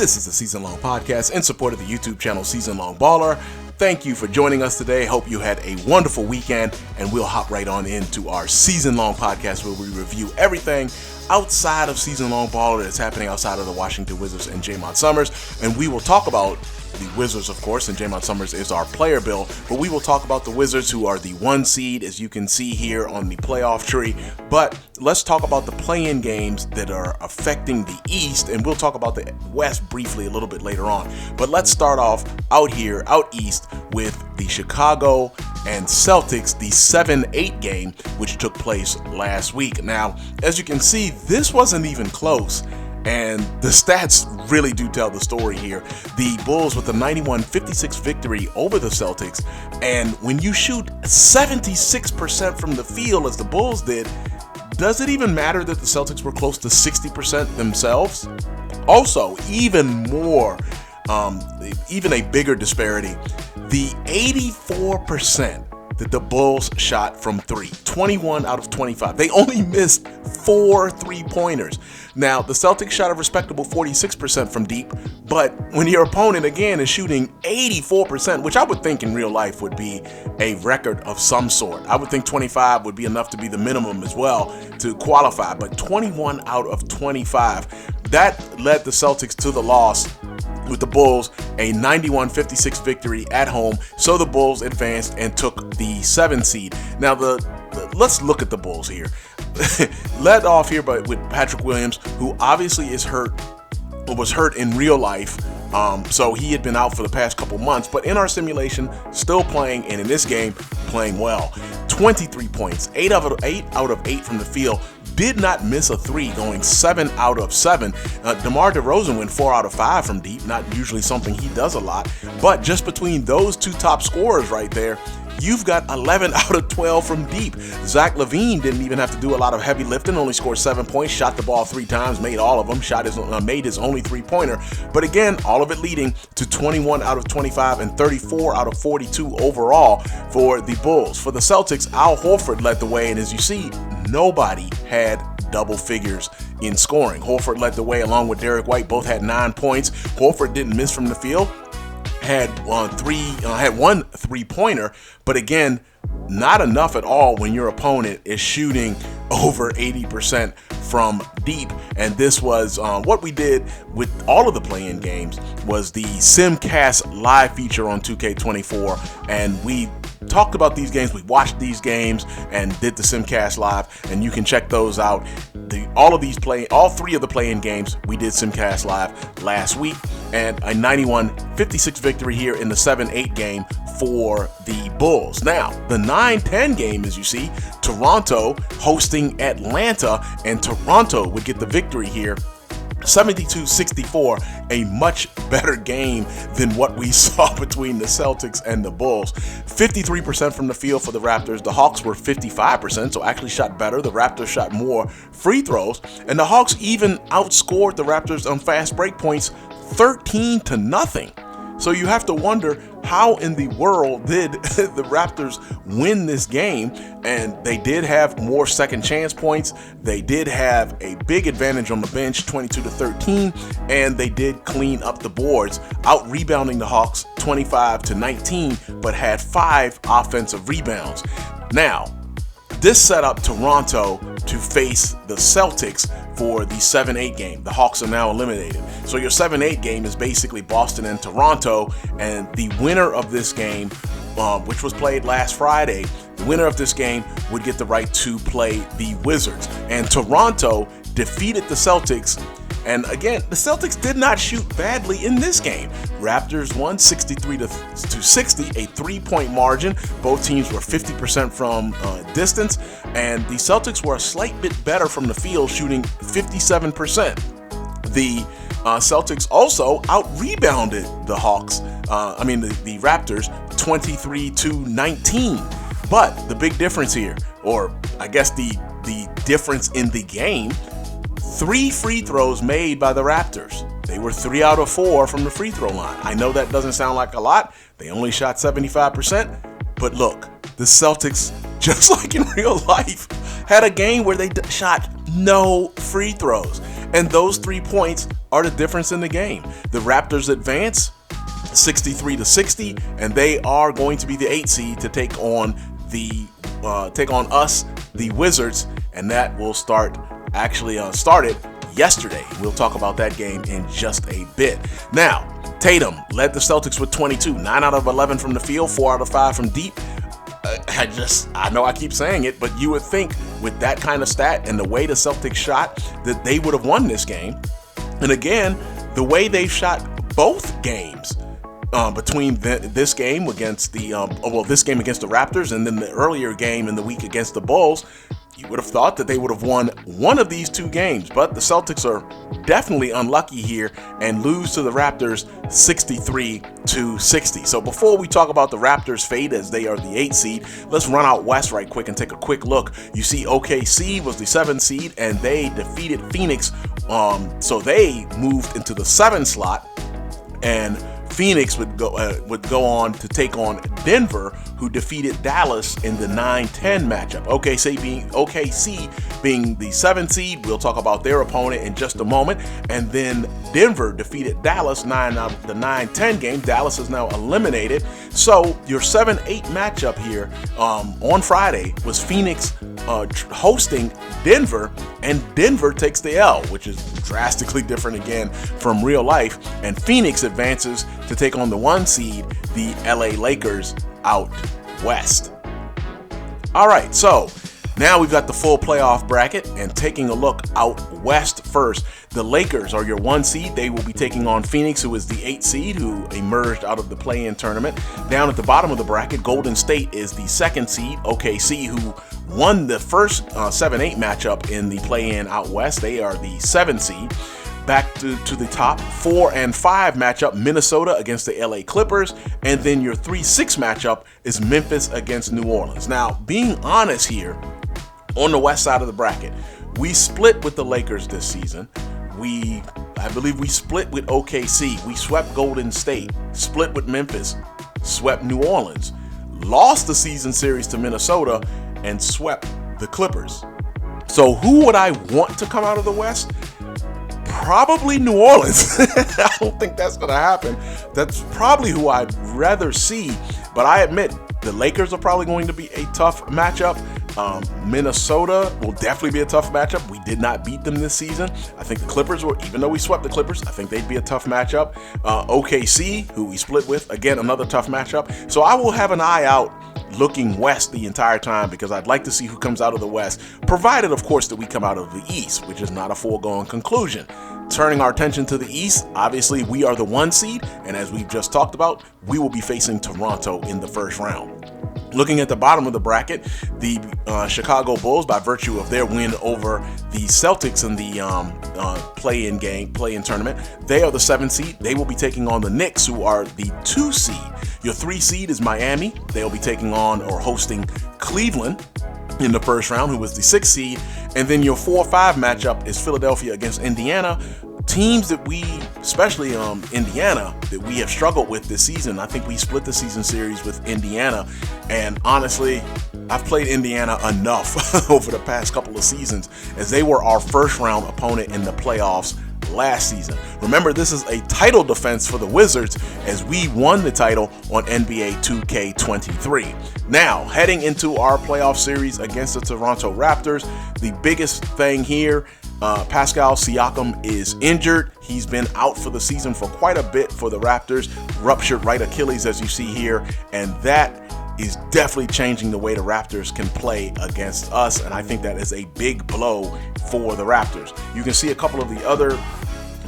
This is the Season Long Podcast in support of the YouTube channel Season Long Baller. Thank you for joining us today. Hope you had a wonderful weekend, and we'll hop right on into our Season Long Podcast where we review everything outside of Season Long Baller that's happening outside of the Washington Wizards and Jaymont Summerz. And we will talk about the Wizards, of course, and Jaymont Summerz is our player bill, but we will talk about the Wizards, who are the 1 seed, as you can see here on the playoff tree. But let's talk about the play-in games that are affecting the East, and we'll talk about the West briefly a little bit later on. But let's start off out East, with the Chicago and Celtics, the 7-8 game, which took place last week. Now, as you can see, this wasn't even close. And the stats really do tell the story here. The Bulls with a 91-56 victory over the Celtics. And when you shoot 76% from the field, as the Bulls did, does it even matter that the Celtics were close to 60% themselves? Also, even a bigger disparity, the 84% that the Bulls shot from three, 21 out of 25. They only missed 4 3-pointers. Now, the Celtics shot a respectable 46% from deep, but when your opponent, again, is shooting 84%, which I would think in real life would be a record of some sort. I would think 25 would be enough to be the minimum as well to qualify, but 21 out of 25. That led the Celtics to the loss, with the Bulls a 91-56 victory at home. So the Bulls advanced and took the 7 seed. Now, let's look at the Bulls here. Led off here with Patrick Williams, who obviously was hurt in real life. So he had been out for the past couple months, but in our simulation, still playing, and in this game, playing well. 23 points, 8 out of 8 from the field. Did not miss a 3, going 7 out of 7. DeMar DeRozan went 4 out of 5 from deep, not usually something he does a lot. But just between those two top scorers right there, you've got 11 out of 12 from deep. Zach LaVine didn't even have to do a lot of heavy lifting, only scored 7 points, shot the ball 3 times, made all of them, made his only 3-pointer. But again, all of it leading to 21 out of 25 and 34 out of 42 overall for the Bulls. For the Celtics, Al Horford led the way, and as you see, nobody had double figures in scoring. Horford led the way along with Derek White. Both had 9 points. Horford didn't miss from the field. Had one 3-pointer, but again, not enough at all when your opponent is shooting over 80% from deep. And this was what we did with all of the play-in games was the Simcast live feature on 2K24, and we talked about these games. We watched these games and did the Simcast live, and you can check those out. All 3 of the play-in games, we did Simcast live last week, and a 91-56 victory here in the 7-8 game for the Bulls. Now, the 9-10 game, as you see, Toronto hosting Atlanta, and Toronto would get the victory here. 72-64, a much better game than what we saw between the Celtics and the Bulls. 53% from the field for the Raptors. The Hawks were 55%, so actually shot better. The Raptors shot more free throws, and the Hawks even outscored the Raptors on fast break points 13-0. So you have to wonder, how in the world did the Raptors win this game? And they did have more second chance points. They did have a big advantage on the bench, 22-13, and they did clean up the boards, out rebounding the Hawks 25-19, but had 5 offensive rebounds. Now, this set up Toronto to face the Celtics for the 7-8 game. The Hawks are now eliminated. So your 7-8 game is basically Boston and Toronto, and the winner of this game, which was played last Friday, the winner of this game would get the right to play the Wizards. And Toronto defeated the Celtics. And again, the Celtics did not shoot badly in this game. Raptors won 63-60, a 3-point margin. Both teams were 50% from distance, and the Celtics were a slight bit better from the field, shooting 57%. The Celtics also out-rebounded the the Raptors 23-19. But the big difference here, or I guess the difference in the game, 3 free throws made by the Raptors. They were 3 out of 4 from the free throw line. I know that doesn't sound like a lot. They only shot 75%. But look, the Celtics, just like in real life, had a game where they shot no free throws. And those 3 points are the difference in the game. The Raptors advance 63-60, and they are going to be the 8 seed to take on us, the Wizards, and that will started yesterday. We'll talk about that game in just a bit. Now, Tatum led the Celtics with 22, 9 out of 11 from the field, 4 out of 5 from deep. I know I keep saying it, but you would think with that kind of stat and the way the Celtics shot that they would have won this game. And again, the way they've shot both games between this game against the Raptors and then the earlier game in the week against the Bulls, you would have thought that they would have won one of these 2 games, but the Celtics are definitely unlucky here and lose to the Raptors 63-60. So before we talk about the Raptors' fate as they are the 8 seed, let's run out west right quick and take a quick look. You see OKC was the 7 seed and they defeated Phoenix, so they moved into the 7 slot, and Phoenix would go on to take on Denver, who defeated Dallas in the 9-10 matchup. OKC being the 7 seed, we'll talk about their opponent in just a moment. And then Denver defeated Dallas 9 out of the 9-10 game. Dallas is now eliminated. So your 7-8 matchup here on Friday was Phoenix hosting Denver, and Denver takes the L, which is drastically different again from real life. And Phoenix advances to take on the 1 seed, the LA Lakers, out west. All right, so now we've got the full playoff bracket, and taking a look out west first, the Lakers are your 1 seed. They will be taking on Phoenix, who is the 8 seed, who emerged out of the play-in tournament. Down at the bottom of the bracket, Golden State is the 2nd seed. OKC, who won the first 7-8 matchup in the play-in out west, they are the 7 seed. Back to the top, 4 and 5 matchup, Minnesota against the LA Clippers, and then your 3-6 matchup is Memphis against New Orleans. Now, being honest here, on the west side of the bracket, we split with the Lakers this season. I believe we split with OKC. We swept Golden State, split with Memphis, swept New Orleans, lost the season series to Minnesota, and swept the Clippers. So who would I want to come out of the West? Probably New Orleans. I don't think that's going to happen. That's probably who I'd rather see. But I admit, the Lakers are probably going to be a tough matchup. Minnesota will definitely be a tough matchup. We did not beat them this season. I think the Clippers were, even though we swept the Clippers, I think they'd be a tough matchup. OKC, who we split with, again, another tough matchup. So I will have an eye out looking west the entire time, because I'd like to see who comes out of the West, provided, of course, that we come out of the East, which is not a foregone conclusion. Turning our attention to the East, obviously we are the 1 seed, and as we've just talked about, we will be facing Toronto in the first round. Looking at the bottom of the bracket, the Chicago Bulls, by virtue of their win over the Celtics in the play-in tournament, they are the 7 seed. They will be taking on the Knicks, who are the 2 seed. Your 3 seed is Miami. They'll be taking on or hosting Cleveland in the first round, who was the 6th seed. And then your 4-5 matchup is Philadelphia against Indiana. Teams that we, especially Indiana, that we have struggled with this season. I think we split the season series with Indiana, and honestly, I've played Indiana enough over the past couple of seasons, as they were our first round opponent in the playoffs last season. Remember, this is a title defense for the Wizards, as we won the title on NBA 2K23. Now, heading into our playoff series against the Toronto Raptors, the biggest thing here, Pascal Siakam is injured. He's been out for the season for quite a bit for the Raptors. Ruptured right Achilles, as you see here, and that is definitely changing the way the Raptors can play against us, and I think that is a big blow for the Raptors. You can see a couple of the other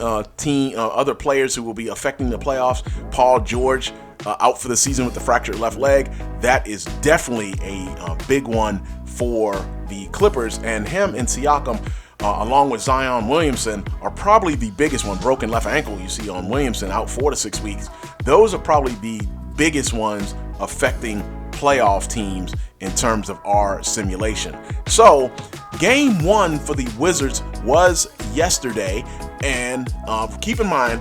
other players who will be affecting the playoffs. Paul George out for the season with the fractured left leg. That is definitely a big one for the Clippers, and him and Siakam, along with Zion Williamson, are probably the biggest one. Broken left ankle you see on Williamson, out 4 to 6 weeks. Those are probably the biggest ones affecting playoff teams in terms of our simulation. So game 1 for the Wizards was yesterday, and keep in mind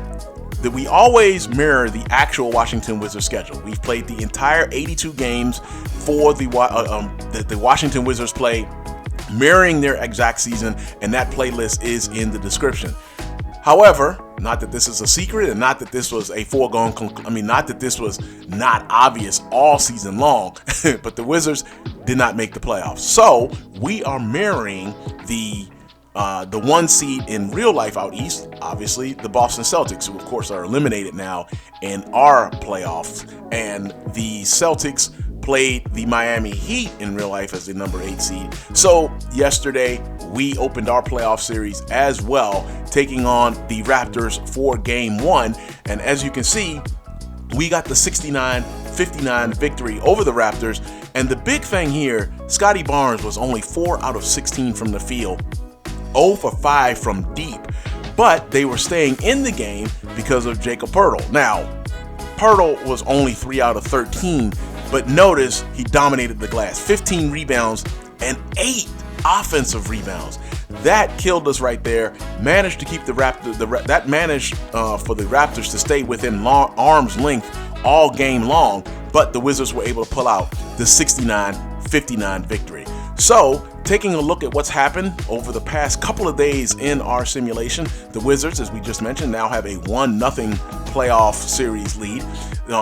that we always mirror the actual Washington Wizards schedule. We've played the entire 82 games for the Washington Wizards play mirroring their exact season, and that playlist is in the description. However, not that this is a secret and not that this was a not that this was not obvious all season long, but the Wizards did not make the playoffs. So we are mirroring the 1 seed in real life out east, obviously the Boston Celtics, who of course are eliminated now in our playoffs, and the Celtics played the Miami Heat in real life as the number 8 seed. So yesterday we opened our playoff series as well, taking on the Raptors for game 1. And as you can see, we got the 69-59 victory over the Raptors. And the big thing here, Scotty Barnes was only 4 out of 16 from the field, 0 for 5 from deep, but they were staying in the game because of Jakob Poeltl. Now, Poeltl was only 3 out of 13, but notice he dominated the glass. 15 rebounds and 8 offensive rebounds. That killed us right there. Managed to keep for the Raptors to stay within arm's length all game long, but the Wizards were able to pull out the 69-59 victory. So, taking a look at what's happened over the past couple of days in our simulation, the Wizards, as we just mentioned, now have a 1-0 playoff series lead.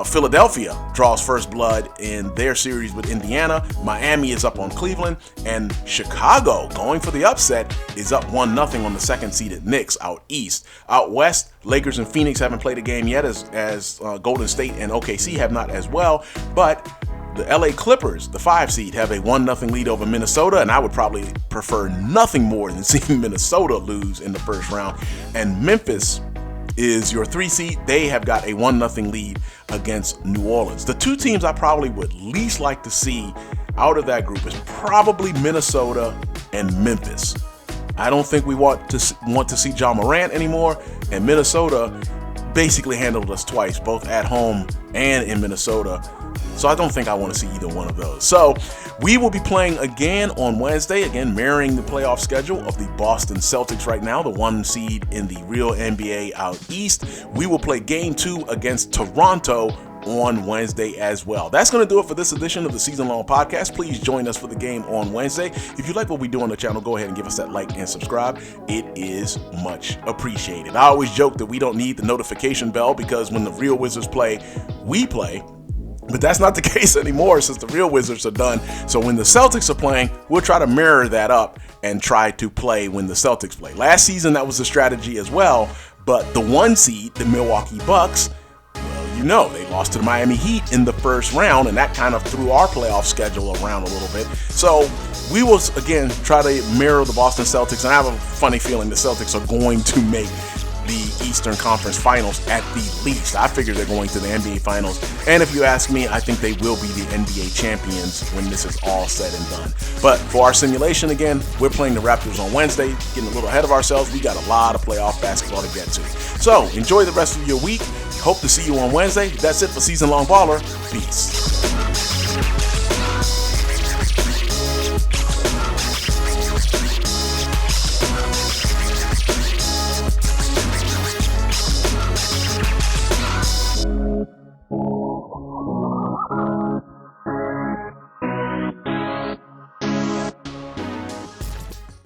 Philadelphia draws first blood in their series with Indiana. Miami is up on Cleveland, and Chicago, going for the upset, is up 1-0 on the second seeded Knicks out east. Out west, Lakers and Phoenix haven't played a game yet, as Golden State and OKC have not as well, but the LA Clippers, the 5 seed, have a 1-0 lead over Minnesota, and I would probably prefer nothing more than seeing Minnesota lose in the first round. And Memphis is your 3 seed. They have got a 1-0 lead against New Orleans. The 2 teams I probably would least like to see out of that group is probably Minnesota and Memphis. I don't think we want to see Ja Morant anymore, and Minnesota basically handled us twice, both at home and in Minnesota. So I don't think I want to see either one of those. So we will be playing again on Wednesday, again mirroring the playoff schedule of the Boston Celtics right now, the 1 seed in the real NBA out east. We will play game 2 against Toronto on Wednesday as well. That's going to do it for this edition of the Season Long Podcast. Please join us for the game on Wednesday. If you like what we do on the channel, go ahead and give us that like and subscribe. It is much appreciated. I always joke that we don't need the notification bell because when the real Wizards play, we play. But that's not the case anymore since the real Wizards are done. So when the Celtics are playing, we'll try to mirror that up and try to play when the Celtics play. Last season, that was the strategy as well. But the 1 seed, the Milwaukee Bucks, well, they lost to the Miami Heat in the first round, and that kind of threw our playoff schedule around a little bit. So we will, again, try to mirror the Boston Celtics, and I have a funny feeling the Celtics are going to make the Eastern Conference Finals at the least. I figure they're going to the NBA Finals, and if you ask me, I think they will be the NBA champions when this is all said and done. But for our simulation, again, we're playing the Raptors on Wednesday, getting a little ahead of ourselves. We got a lot of playoff basketball to get to. So enjoy the rest of your week. Hope to see you on Wednesday. That's it for Season Long Baller. Peace.